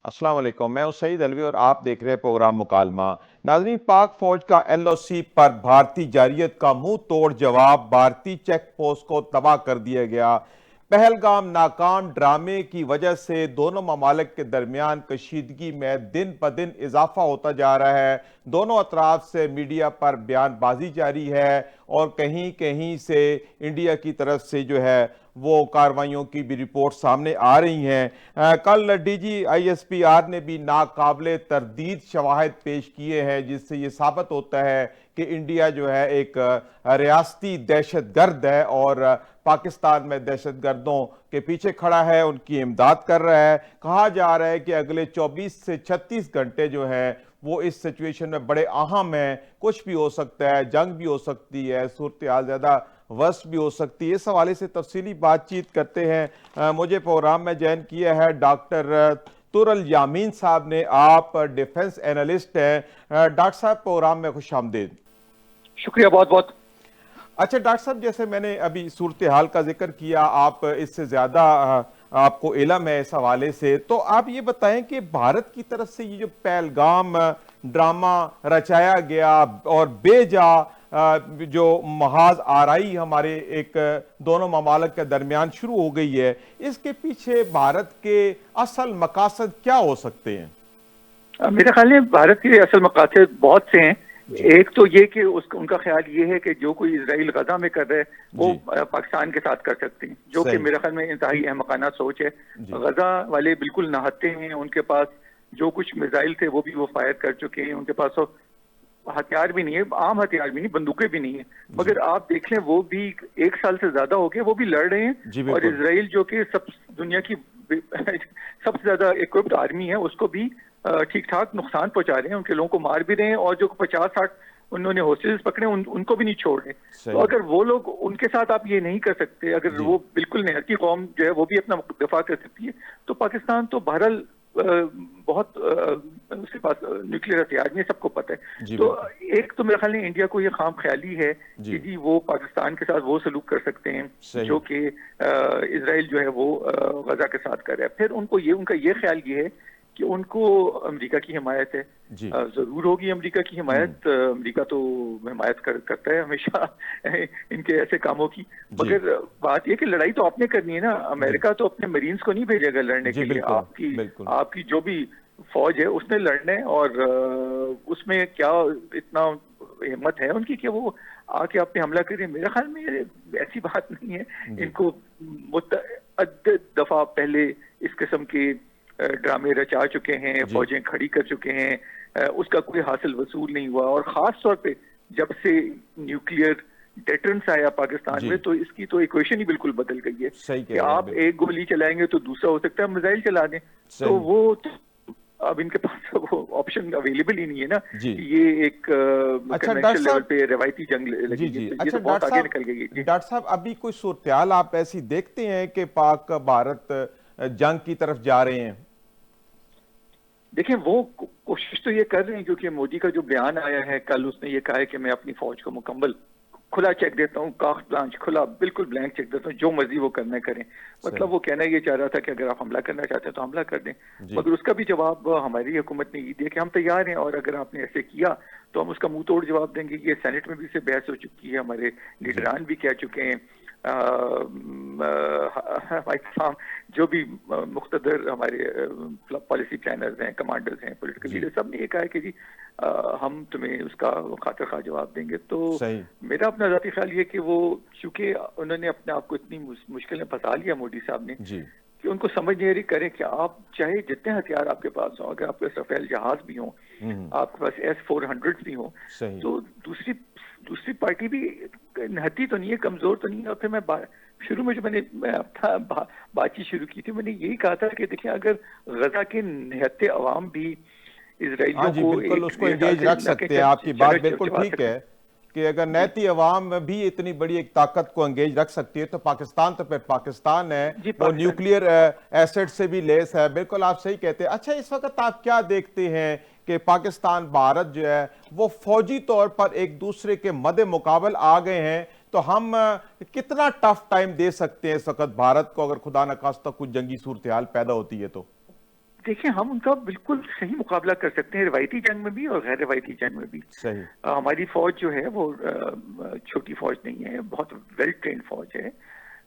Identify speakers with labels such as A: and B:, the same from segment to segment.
A: अस्सलाम वालेकुम। मैं हूं सईद अलवी और आप देख रहे हैं प्रोग्राम मुकालमा। नाज़रीन, पाक फौज का एलओसी पर भारतीय जारियत का मुंह तोड़ जवाब, भारतीय चेक पोस्ट को तबाह कर दिया गया। पहलगाम नाकाम ड्रामे की वजह से दोनों ममालिक के दरमियान कशीदगी में दिन ब दिन इजाफा होता जा रहा है। दोनों अतराफ से मीडिया पर बयानबाजी जारी है और कहीं कहीं से इंडिया की तरफ से जो है वो कार्रवाइयों की भी रिपोर्ट सामने आ रही हैं। कल DGISPR ने भी नाकाबिले तरदीद शवाहिद पेश किए हैं, जिससे ये साबित होता है कि इंडिया जो है एक रियासती दहशत गर्द है और पाकिस्तान में दहशत गर्दों के पीछे खड़ा है, उनकी इमदाद कर रहा है। कहा जा रहा है कि अगले 24 से 36 घंटे जो है वो इस सिचुएशन में बड़े अहम हैं। कुछ भी हो सकता है, जंग भी हो सकती है, सूरत हाल ज्यादा वर्स्ट भी हो सकती है। इस हवाले से तफसीली बातचीत करते हैं। मुझे प्रोग्राम में ज्वाइन किया है डॉक्टर तुरल यामीन साहब ने। आप डिफेंस एनालिस्ट हैं। डॉक्टर साहब, प्रोग्राम में खुश आमदीद।
B: शुक्रिया बहुत बहुत।
A: अच्छा डॉक्टर साहब, जैसे मैंने अभी सूरत हाल का जिक्र किया, आप इससे ज्यादा आपको इल्म है इस हवाले से, तो आप ये बताएं कि भारत की तरफ से ये जो पहलगाम ड्रामा रचाया गया और बेजा जो महाज आराई हमारे एक दोनों ममालिक के दरमियान शुरू हो गई है, इसके पीछे भारत के असल मकासद क्या हो सकते हैं?
B: मेरे ख्याल में भारत के असल मकासद बहुत से हैं। एक तो ये कि उनका ख्याल ये है कि जो कोई इजराइल गजा में कर रहा है वो पाकिस्तान के साथ कर सकते हैं, जो कि मेरे ख्याल में इंतहाई अहमकाना सोच है। गजा वाले बिल्कुल नाहते हैं, उनके पास जो कुछ मिसाइल थे वो भी वो फायर कर चुके हैं, उनके पास तो हथियार भी नहीं है, आम हथियार भी नहीं, बंदूकें भी नहीं है। मगर आप देख लें वो भी 1 साल से ज्यादा हो गया वो भी लड़ रहे हैं। और इसराइल जो कि सब दुनिया की सबसे ज्यादा इक्विप्ड आर्मी है, उसको भी ठीक ठाक नुकसान पहुंचा रहे हैं, उनके लोगों को मार भी रहे हैं, और जो 50-60 उन्होंने होस्टेज पकड़े उनको भी नहीं छोड़ रहे। तो अगर वो लोग, उनके साथ आप ये नहीं कर सकते, अगर वो बिल्कुल निहत्ती कौम जो है वो भी अपना दफा कर सकती है, तो पाकिस्तान तो बहरहाल बहुत उसके पास न्यूक्लियर हथियार नहीं, सबको पता है। तो एक तो मेरे ख्याल में इंडिया को ये खाम ख्याली है कि जी वो पाकिस्तान के साथ वो सलूक कर सकते हैं जो कि इसराइल जो है वो गजा के साथ कर रहा है। फिर उनका ये ख्याल ये है कि उनको अमेरिका की हिमायत है, जरूर होगी अमेरिका की हिमायत। अमेरिका तो हिमायत करता है हमेशा इनके ऐसे कामों की। मगर बात यह कि लड़ाई तो आपने करनी है ना, अमेरिका तो अपने मरीन्स को नहीं भेजेगा लड़ने के लिए। आपकी जो भी फौज है उसने लड़ना है, और उसमें क्या इतना हिम्मत है उनकी कि वो आके आप पे हमला करें? मेरे ख्याल में ऐसी बात नहीं है। इनको मुतअद्दिद दफा पहले इस किस्म के ड्रामे रचा चुके हैं, फौजें खड़ी कर चुके हैं, उसका कोई हासिल वसूल नहीं हुआ। और खास तौर पे जब से न्यूक्लियर डेटरेंस आया पाकिस्तान में, तो इसकी तो इक्वेशन ही बिल्कुल बदल गई है कि आप एक गोली चलाएंगे तो दूसरा हो सकता है मिसाइल चला दें। तो वो अब इनके पास वो ऑप्शन अवेलेबल ही नहीं है ना। ये एक कन्वेंशनल लेवल पे रवायती जंग लगी है, तो ये तो बहुत आगे निकल गई है।
A: डॉक्टर साहब, अभी कोई सूरत आप ऐसी देखते हैं कि पाक भारत जंग की तरफ जा रहे हैं?
B: देखिए, वो कोशिश तो ये कर रहे हैं, क्योंकि मोदी का जो बयान आया है कल, उसने ये कहा है कि मैं अपनी फौज को मुकम्मल खुला चेक देता हूँ, कार्ट ब्लांच खुला, बिल्कुल ब्लैंक चेक देता हूँ, जो मर्जी वो करना करें। मतलब वो कहना ये चाह रहा था कि अगर आप हमला करना चाहते हैं तो हमला कर दें। मगर उसका भी जवाब हमारी हुकूमत ने ये दिया कि हम तैयार हैं, और अगर आपने ऐसे किया तो हम उसका मुंह तोड़ जवाब देंगे। ये सेनेट में भी इससे बहस हो चुकी है, हमारे लीडरान भी कह चुके हैं, तमाम जो भी मुख्तदर हमारे पॉलिसी प्लानर्स हैं, कमांडर्स हैं, पॉलिटिकल लीडर, सब ने ये कहा है कि जी हम तुम्हें उसका खातिर खा जवाब देंगे। तो मेरा अपना ज़ाती ख्याल ये कि वो, चूंकि उन्होंने अपने आप को इतनी मुश्किल में फंसा लिया मोदी साहब ने, कि उनको समझ नहीं आ रही करें कि आप चाहे जितने हथियार आपके पास हो, अगर आपके पास रफेल जहाज भी हो, आपके पास S-400 भी हो, तो दूसरी पार्टी भी नहती तो नहीं है, कमजोर तो नहीं है। और फिर मैं शुरू में जो मैंने बातचीत शुरू की थी, मैंने यही कहा था कि देखिए, अगर गजा के निहत्ते अवाम भी इसराइलियों को
A: उसको एंगेज रख सकते हैं, आपकी बात बिल्कुल ठीक है कि अगर नैती अवाम भी इतनी बड़ी एक ताकत को एंगेज रख सकती है, तो पाकिस्तान तो फिर पाकिस्तान है, वो न्यूक्लियर एसेट से भी लेस है। बिल्कुल आप सही कहते हैं। अच्छा, इस वक्त आप क्या देखते हैं कि पाकिस्तान भारत जो है वो फौजी तौर पर एक दूसरे के मद्दे मुकाबल आ गए हैं, तो हम कितना टफ टाइम दे सकते हैं इस वक्त भारत को, अगर खुदा न खास्ता कुछ जंगी सूरत हाल पैदा होती है तो?
B: देखिए, हम उनका बिल्कुल सही मुकाबला कर सकते हैं, रवायती जंग में भी और गैर रवायती जंग में भी।
A: सही।
B: हमारी फौज जो है वो छोटी फौज नहीं है, बहुत वेल ट्रेन्ड फौज है।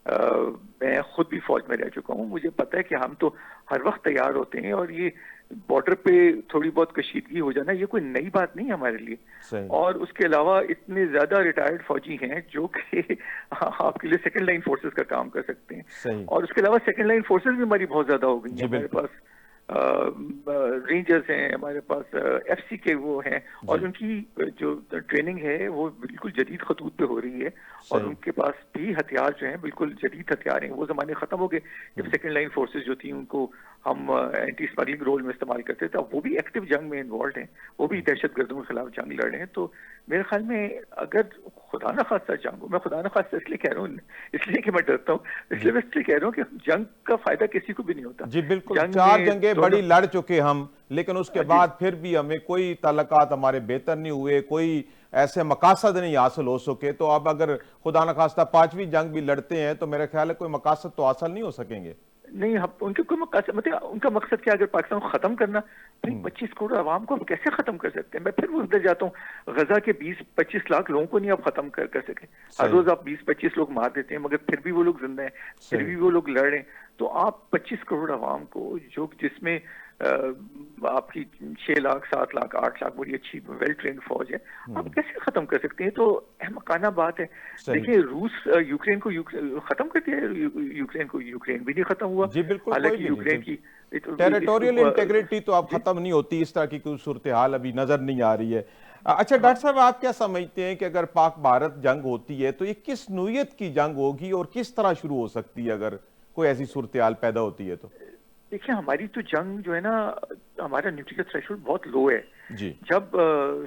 B: मैं खुद भी फौज में रह चुका हूँ, मुझे पता है कि हम तो हर वक्त तैयार होते हैं, और ये बॉर्डर पे थोड़ी बहुत कशीदगी हो जाना ये कोई नई बात नहीं है हमारे लिए।
A: सही।
B: और उसके अलावा इतने ज्यादा रिटायर्ड फौजी हैं जो कि आपके लिए सेकंड लाइन फोर्सेस का काम कर सकते हैं।
A: सही।
B: और उसके अलावा सेकंड लाइन फोर्सेस भी हमारी बहुत ज्यादा हो गई
A: जी
B: हैं। हमारे
A: बिल्कुल।
B: पास रेंजर्स हैं, हमारे पास एफसी के वो हैं, और
A: जी।
B: उनकी जो ट्रेनिंग है वो बिल्कुल जदीद खतूत पे हो रही है। और
A: सही।
B: उनके पास भी हथियार जो हैं बिल्कुल जदीद हथियार हैं। वो जमाने खत्म हो गए जब सेकंड लाइन फोर्सेस जो थी उनको हम एंटी स्मगलिंग रोल में इस्तेमाल करते थे। अब वो भी एक्टिव जंग में इन्वॉल्व हैं, वो भी दहशतगर्दों के खिलाफ जंग लड़ रहे हैं। तो मेरे ख्याल में अगर खुदा न खास्ता जंग हो, मैं खुदा न खास्ता इसलिए कह रहा हूँ, इसलिए कि मैं डरता हूँ, इसलिए मैं इसलिए कह रहा हूँ कि जंग का फायदा किसी को भी नहीं होता।
A: जी बिल्कुल,
B: जंग
A: 4
B: में
A: जंगें
B: दोनों
A: बड़ी लड़ चुके हम, लेकिन उसके
B: जी
A: बाद फिर भी हमें कोई ताल्लुकात हमारे बेहतर नहीं हुए, कोई ऐसे मकासद नहीं हासिल हो सके। तो अब अगर खुदा न खास्ता 5वीं जंग भी लड़ते हैं तो मेरा ख्याल है कोई मकासद तो हासिल नहीं हो सकेंगे।
B: नहीं, हम उनके कोई मकसद, मतलब उनका मकसद क्या, अगर पाकिस्तान को खत्म करना, भाई 25 करोड़ आवाम को आप कैसे खत्म कर सकते हैं? मैं फिर उधर जाता हूँ, गजा के 20-25 लाख लोगों को नहीं आप खत्म कर सके। हर रोज आप 20-25 लोग मार देते हैं, मगर फिर भी वो लोग जिंदा हैं, फिर
A: सही।
B: भी वो लोग लड़ रहे हैं। तो आप 25 करोड़ आवाम को, जो जिसमें आपकी 6 लाख 7 लाख 8 लाख बड़ी अच्छी वेल ट्रेन्ड फौज है, आप कैसे खत्म कर सकते हैं? तो अहमकाना बात है।
A: सही।
B: देखिए, रूस यूक्रेन को खत्म कर दिया, यूक्रेन को, यूक्रेन भी नहीं खत्म हुआ।
A: जी बिल्कुल, कोई
B: हालांकि
A: भी नहीं।
B: यूक्रेन की
A: टेरिटोरियल इंटेग्रिटी तो अब
B: जी
A: खत्म नहीं होती, इस तरह की कोई सूरत हाल अभी नजर नहीं आ रही है। अच्छा
B: हाँ,
A: डॉक्टर साहब, आप क्या समझते हैं कि अगर पाक भारत जंग होती है तो ये किस नोयत की जंग होगी और किस तरह शुरू हो सकती है अगर कोई ऐसी सूरत हाल पैदा होती है तो?
B: देखिए, हमारी तो जंग जो है ना, हमारा न्यूक्लियर थ्रेशोल्ड बहुत लो है।
A: जी।
B: जब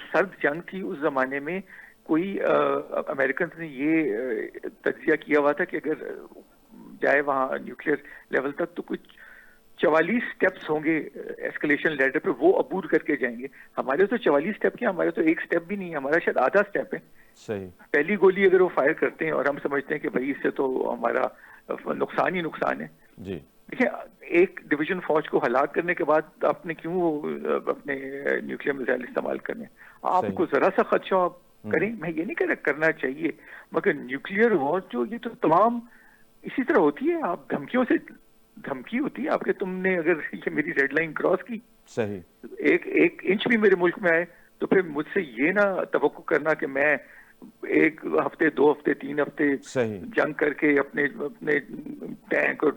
B: सर्द जंग थी उस जमाने में कोई अमेरिकन ने ये तज्जिया किया हुआ था कि अगर जाए वहाँ न्यूक्लियर लेवल तक तो कुछ 44 स्टेप्स होंगे एस्केलेशन लैडर पे, वो अबूर करके जाएंगे। हमारे तो 44 स्टेप क्या, हमारे तो एक स्टेप भी नहीं है, हमारा शायद आधा स्टेप है।
A: सही।
B: पहली गोली अगर वो फायर करते हैं और हम समझते हैं कि भाई इससे तो हमारा नुकसान ही नुकसान है।
A: जी।
B: देखिए, एक डिवीजन फौज को हलाक करने के बाद आपने क्यों अपने न्यूक्लियर मिसाइल इस्तेमाल करने?
A: सही।
B: आपको जरा सा खदशा आप करें, मैं ये नहीं कह रहा करना चाहिए, मगर न्यूक्लियर वॉर जो ये तो तमाम इसी तरह होती है। आप धमकियों से, धमकी होती है आपके, तुमने अगर ये मेरी रेड लाइन क्रॉस की,
A: सही।
B: एक एक इंच भी मेरे मुल्क में आए, तो फिर मुझसे ये ना तवक्को करना कि मैं 1 हफ्ते 2 हफ्ते 3 हफ्ते
A: सही।
B: जंग करके अपने अपने टैंक और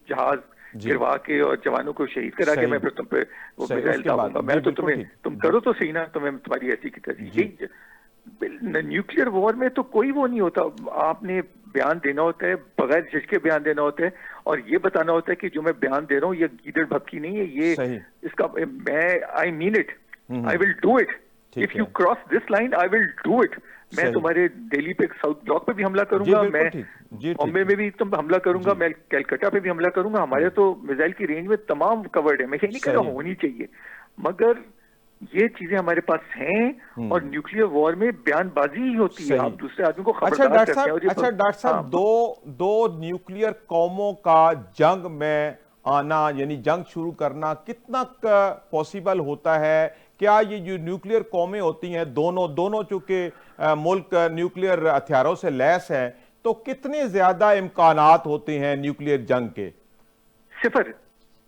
B: जहाज
A: जी।
B: गिरवा के और जवानों को शहीद करा के
A: सही।
B: मैं फिर तुम पे वो
A: सही,
B: मिसाइल
A: उसके बाद
B: दागूंगा।
A: जी
B: मैं तो
A: बिल्कुल
B: तुम्हें,
A: ठीक।
B: तुम
A: जी।
B: करो तो सही ना, तुम्हें तुम्हारी ऐसी की तैसी।
A: जी।
B: यही न्यूक्लियर वॉर में तो कोई वो नहीं होता। आपने बयान देना होता है, बगैर झिझके बयान देना होता है, और ये बताना होता है कि जो मैं बयान दे रहा हूँ ये गीदड़ भपकी नहीं है, ये
A: सही।
B: इसका मैं I mean it, I will do it,
A: ठीक
B: इफ यू
A: है।
B: Cross this line I will do it. मैं
A: सही।
B: तुम्हारे दिल्ली पे साउथ ब्लॉक पे भी हमला
A: जी
B: करूंगा,
A: बिल्कुल
B: मैं
A: ठीक। जी ठीक
B: बॉम्बे
A: है।
B: में भी तुम हमला करूंगा,
A: जी।
B: मैं कैलकाटा पे भी हमला करूंगा। हमारे तो मिसाइल की रेंज में तमाम कवर्ड है। मैं ये नहीं कह रहा
A: सही।
B: होनी चाहिए, मगर ये चीजें हमारे पास हैं, और न्यूक्लियर वॉर में बयानबाजी ही होती है, आप
A: सही।
B: दूसरे आदमी को
A: अच्छा
B: खबरदार
A: डॉक्टर
B: करते हैं।
A: साहब,
B: और ये
A: अच्छा डॉक्टर साहब,
B: हाँ,
A: दो न्यूक्लियर कौमों का जंग में आना यानी जंग शुरू करना कितना पॉसिबल होता है? क्या ये जो न्यूक्लियर कौमें होती हैं, दोनों चूंकि मुल्क न्यूक्लियर हथियारों से लैस हैं, तो कितने ज्यादा इम्कानात होते हैं न्यूक्लियर जंग के?
B: सिफर,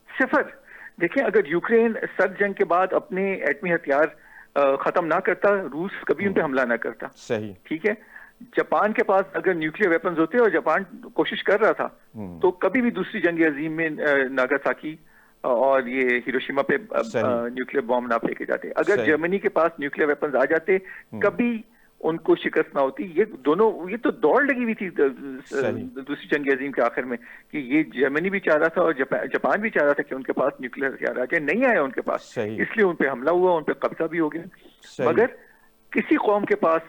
B: सिफर। देखिए, अगर यूक्रेन सर्द जंग के बाद अपने एटमी हथियार खत्म ना करता, रूस कभी उन पे हमला ना करता।
A: सही।
B: ठीक है, जापान के पास अगर न्यूक्लियर वेपन्स होते और जापान कोशिश कर रहा था, तो कभी भी दूसरी जंग अजीम में नागासाकी और ये हिरोशिमा पे
A: सही।
B: न्यूक्लियर बॉम्ब ना फेंके जाते। अगर
A: सही।
B: जर्मनी के पास न्यूक्लियर वेपन्स आ जाते, कभी उनको शिकस्त ना होती। ये दोनों, ये तो दौड़ लगी हुई थी
A: सही।
B: दूसरी जंग अजीम के आखिर में, कि ये जर्मनी भी चाह रहा था और जापान भी चाह रहा था कि उनके पास न्यूक्लियर हथियार आ जाए। नहीं आया उनके पास,
A: सही।
B: इसलिए उन पे हमला हुआ, उन पे कब्जा भी हो गया।
A: सही।
B: मगर किसी कौम के पास,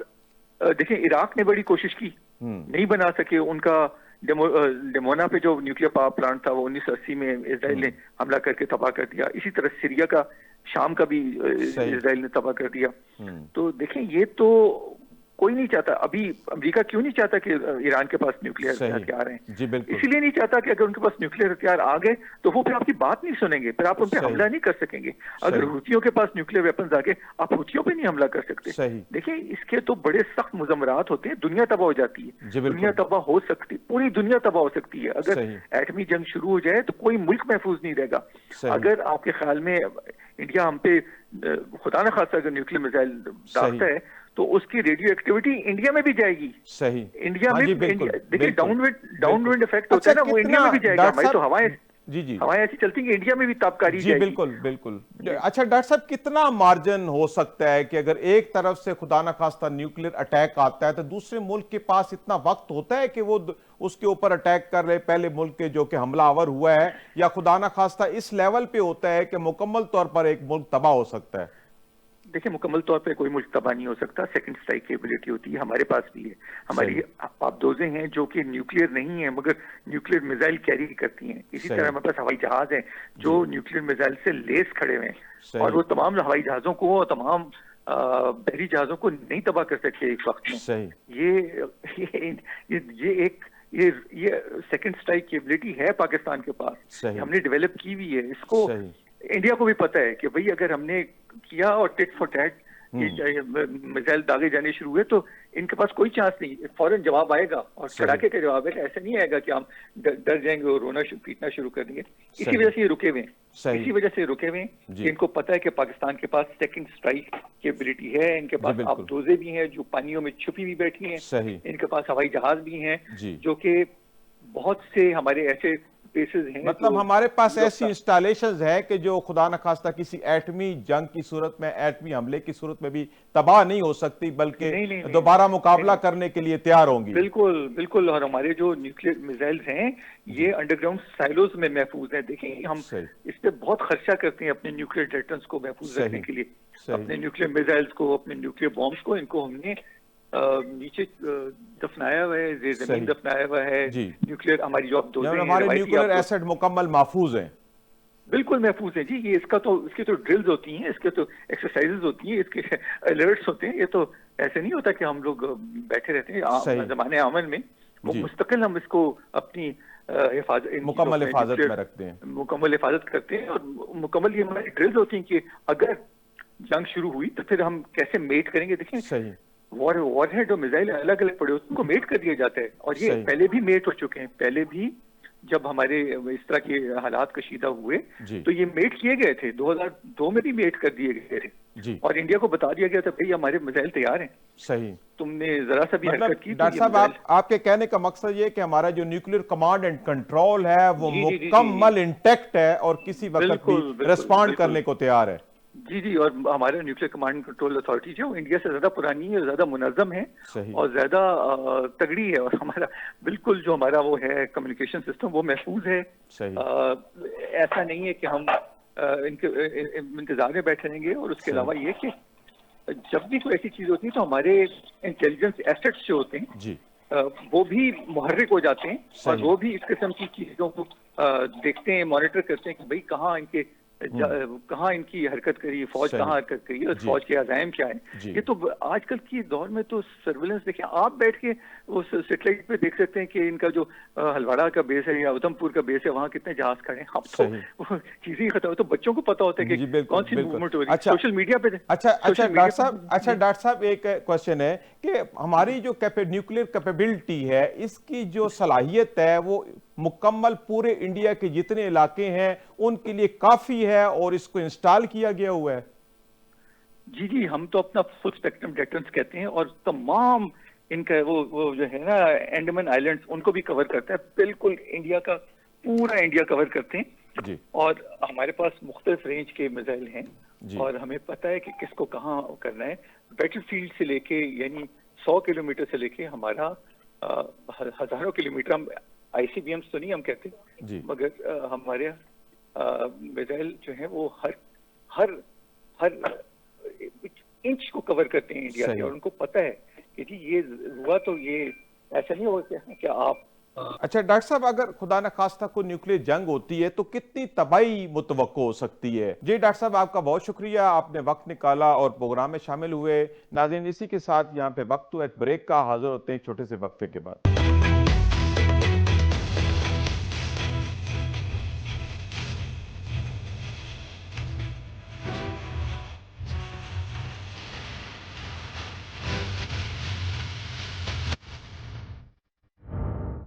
B: देखिए इराक ने बड़ी कोशिश की, नहीं बना सके। उनका डेमोना पे जो न्यूक्लियर पावर प्लांट था वो 1980 में इसराइल ने हमला करके तबाह कर दिया। इसी तरह सीरिया का, शाम का भी
A: सही।
B: इसराइल ने तबाह कर दिया। तो देखें, ये तो कोई नहीं चाहता। अभी अमेरिका क्यों नहीं चाहता कि ईरान के पास न्यूक्लियर
A: सही।
B: हथियार हैं?
A: जी बिल्कुल।
B: इसीलिए नहीं चाहता कि अगर उनके पास न्यूक्लियर हथियार आ गए तो वो फिर आपकी बात नहीं सुनेंगे, फिर आप उन पर
A: सही।
B: हमला नहीं कर सकेंगे। अगर
A: सही।
B: हुतियों के पास न्यूक्लियर वेपन्स आ गए, आप हुतियों पे नहीं हमला कर सकते।
A: सही।
B: देखिए, इसके तो बड़े सख्त मुजम्मरात होते हैं, दुनिया तबाह हो जाती है।
A: जी
B: दुनिया
A: बिल्कुल।
B: तबाह हो सकती, पूरी दुनिया तबाह हो सकती है अगर
A: सही।
B: एटमी जंग शुरू हो जाए, तो कोई मुल्क महफूज नहीं रहेगा।
A: सही।
B: अगर आपके ख्याल में इंडिया हम पे खुदा न खास्ता अगर न्यूक्लियर मिसाइल दागता है, तो उसकी रेडियो एक्टिविटी इंडिया में भी जाएगी।
A: सही।
B: इंडिया
A: हाँ
B: में
A: जी बिल्कुल।
B: देखिए,
A: बिल्कुल।
B: डाउनविंड इफेक्ट होता है ना, वो इंडिया में भी जाएगा।
A: डॉक्टर
B: हमारी तो
A: साहब,
B: हवाएं
A: जी जी
B: हवाएं ऐसी चलती हैं कि इंडिया में भी ताबकारी
A: जी
B: जाएगी।
A: बिल्कुल बिल्कुल। अच्छा डॉक्टर साहब, कितना मार्जिन हो सकता है कि अगर एक तरफ से खुदा ना खास्ता न्यूक्लियर अटैक आता है तो दूसरे मुल्क के पास इतना वक्त होता है कि वो उसके ऊपर अटैक कर रहे पहले मुल्क के जो कि हमलावर हुआ है, या खुदा ना खास्ता इस लेवल पे होता है कि मुकम्मल तौर पर एक मुल्क तबाह हो सकता है?
B: देखिए, मुकम्मल तौर पे कोई मुल्क तबाह नहीं हो सकता। सेकंड स्ट्राइक की एबिलिटी होती है, हमारे पास भी है। हमारी आबदोजें हैं जो कि न्यूक्लियर नहीं है मगर न्यूक्लियर मिसाइल कैरी करती हैं। इसी तरह हमारे पास हवाई जहाज हैं जो न्यूक्लियर मिसाइल से लेस खड़े हुए हैं, और वो तमाम हवाई जहाजों को और तमाम बहरी जहाजों को नहीं तबाह कर सकते एक वक्त में।
A: सही।
B: ये सेकंड स्ट्राइक की एबिलिटी है पाकिस्तान के पास, हमने डेवलप की हुई है। इसको इंडिया को भी पता है कि भाई अगर हमने किया और टिट फॉर टैट मिसाइल दागे जाने शुरू हुए तो इनके पास कोई चांस नहीं, फौरन जवाब आएगा और कड़ाके का जवाब है। ऐसा नहीं आएगा कि हम डर जाएंगे और रोना पीटना शुरू कर देंगे। इसी वजह से ये रुके हुए हैं, इसी वजह से रुके हुए हैं कि इनको पता है कि पाकिस्तान के पास सेकंड स्ट्राइक की एबिलिटी है। इनके पास आबदोजें भी हैं जो पानियों में छुपी हुई बैठी हैं, इनके पास हवाई जहाज भी हैं जो कि बहुत से हमारे ऐसे
A: मतलब हमारे पास ऐसी इंस्टॉलेशंस है कि जो खुदा न खास्ता किसी एटमी जंग की सूरत में, एटमी हमले की सूरत में भी तबाह नहीं हो सकती, बल्कि दोबारा मुकाबला करने के लिए तैयार होंगी।
B: बिल्कुल बिल्कुल। और हमारे जो न्यूक्लियर मिसाइल्स हैं ये अंडरग्राउंड साइलोज में महफूज हैं। देखिए, हम इस पे बहुत खर्चा करते हैं अपने न्यूक्लियर डेटन्स को महफूज रखने के लिए, अपने न्यूक्लियर मिसाइल्स को, अपने न्यूक्लियर बॉम्ब्स को। इनको हमने नीचे दफनाया हुआ है, जमीन दफनाया हुआ है। न्यूक्लियर हमारी जो
A: हमारे न्यूक्लियर एसेट मुकम्मल महफूज हैं,
B: बिल्कुल महफूज है जी। ये इसकी तो ड्रिल्स होती हैं, इसके तो एक्सरसाइजेज होती हैं, इसके अलर्ट्स होते हैं। ये तो ऐसे नहीं होता कि हम लोग बैठे रहते हैं जमाने अमन में। मुस्तकिल हम इसको अपनी
A: मुकम्मल हिफाजत में रखते हैं,
B: मुकम्मल हिफाजत करते हैं। और मुकम्मल ये हमारी ड्रिल्स होती हैं कि अगर जंग शुरू हुई तो फिर हम कैसे मेट करेंगे। देखिए, वॉरहेड और मिसाइल अलग अलग पड़े होते हैं, उनको मेट कर दिया जाता है। और ये पहले भी मेट हो चुके हैं, पहले भी जब हमारे इस तरह के हालात कशीदा हुए तो ये मेट किए गए थे। 2002 में भी मेट कर दिए गए थे और इंडिया को बता दिया गया था भाई हमारे मिसाइल तैयार हैं।
A: सही।
B: तुमने जरा सा भी हरकत की।
A: डॉक्टर साहब, आपके कहने का मकसद ये कि हमारा जो न्यूक्लियर कमांड एंड कंट्रोल है वो मुकम्मल इंटैक्ट है और किसी वक्त भी रिस्पॉन्ड करने को तैयार है।
B: जी। और हमारा nuclear command and control authority जो इंडिया से ज्यादा पुरानी है, ज्यादा मुनज़्ज़म है और ज्यादा तगड़ी है। और हमारा बिल्कुल जो हमारा वो है कम्युनिकेशन सिस्टम वो महफूज है। ऐसा नहीं है कि हम इनके इंतजार में बैठे रहेंगे। और उसके अलावा ये कि जब भी कोई ऐसी चीज होती है तो हमारे इंटेलिजेंस एसेट्स जो होते हैं वो भी मुहर्रिक हो जाते हैं और वो भी इस किस्म की चीजों को देखते हैं, मॉनिटर करते हैं कि भाई कहाँ इनकी हरकत करी, फौज कहाँ हरकत करी और फौज के अज़ाइम क्या है। ये तो आजकल की दौर में तो सर्विलेंस देखिए, आप बैठ के उस सैटेलाइट पे देख सकते हैं कि इनका जो हलवाड़ा का बेस है या उधमपुर का बेस है वहाँ कितने जहाज खड़े हैं। अब तो चीजें ही खत्म हो, तो बच्चों को पता होता है कि कौन सी मूवमेंट हो रही है सोशल मीडिया पे।
A: अच्छा डॉक्टर साहब एक क्वेश्चन है कि हमारी जो न्यूक्लियर कैपेबिलिटी है, इसकी जो सलाहियत है वो मुकम्मल पूरे इंडिया के जितने इलाके हैं उनके लिए काफी है और इसको इंस्टॉल किया गया हुआ है?
B: जी, हम तो अपना फुल स्पेक्ट्रम डेटर्रेंस कहते हैं और तमाम इनका वो जो है ना अंडमान आइलैंड्स उनको भी कवर करता है। बिल्कुल इंडिया का पूरा इंडिया कवर करते हैं जी। और हमारे पास मुख्तलिफ रेंज के मिसाइल हैं और हमें पता है कि किसको कहाँ करना है। बैटलफील्ड से लेके यानी 100 किलोमीटर से लेके हमारा हजारों किलोमीटर, हम ICBMs तो नहीं हम कहते मगर हमारे मिसाइल जो है वो हर इंच को कवर करते हैं इंडिया के। और उनको पता है कि जी ये हुआ तो ये ऐसा नहीं होगा कि आप
A: अच्छा डॉक्टर साहब, अगर खुदा न खास्ता कोई न्यूक्लियर जंग होती है तो कितनी तबाही मुतवक्को हो सकती है? जी डॉक्टर साहब, आपका बहुत शुक्रिया, आपने वक्त निकाला और प्रोग्राम में शामिल हुए। नाज़रीन, इसी के साथ यहाँ पे वक्त हुआ ब्रेक का, हाजिर होते हैं छोटे से वक्फे के बाद।